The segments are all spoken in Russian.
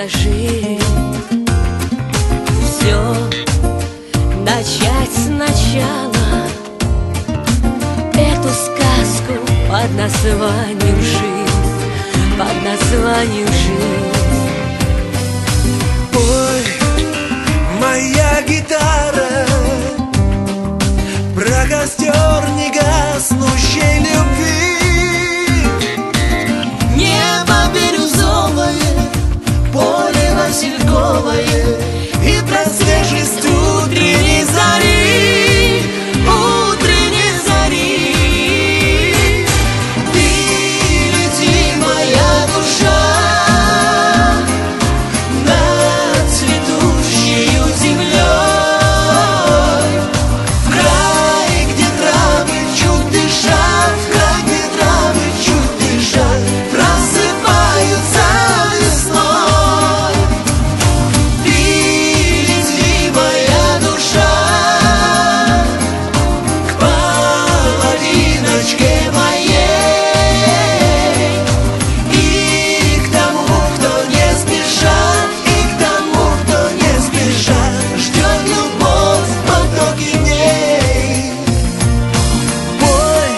расскажи. Все начать сначала, эту сказку под названием жизнь, под названием жизнь. Ой, моя гитара, про костер негаснущей любви. Небо бирюзовое, поле васильковое, и про свежесть утренней зари, утренней зари. Ты лети, моя душа, над цветущею землей, в край, где травы чуть дышат, в край, где травы чуть дышат, просыпаются весной. Ты лети, моя душа, к половиночке моей, и к тому, кто не спешат, и к тому, кто не спешат, ждет любовь в потоке дней. Ой,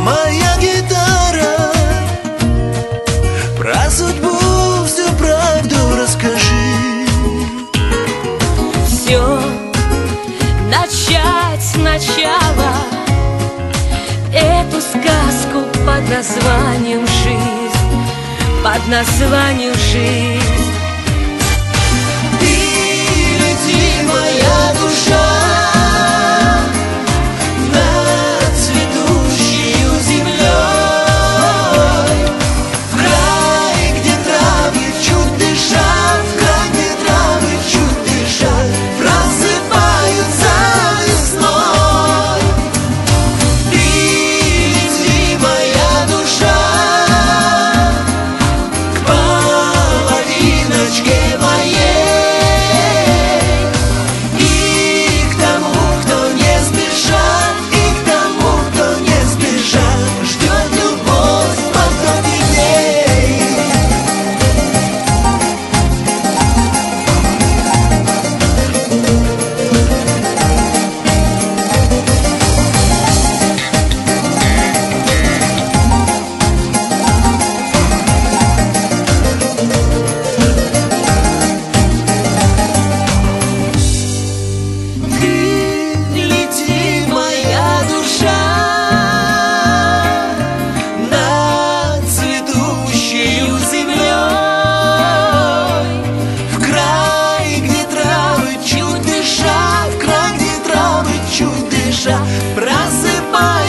моя гитара, про судьбу всю правду расскажи. Все начать сначала, эту сказку под названием жизнь, под названием жизнь. Ты лети, моя душа, над цветущею землей, в край, где травы чуть дышат, в край, где травы чуть дышат, просыпаются весной. Ты лети, моя душа, к половиночке моей, и к тому, кто не спешат, и к тому, кто не спешат, ждет любовь в потоке дней. Ты лети, моя душа, над цветущею землей, в край, где травы чуть дышат, в край, где травы чуть дышат, просыпай.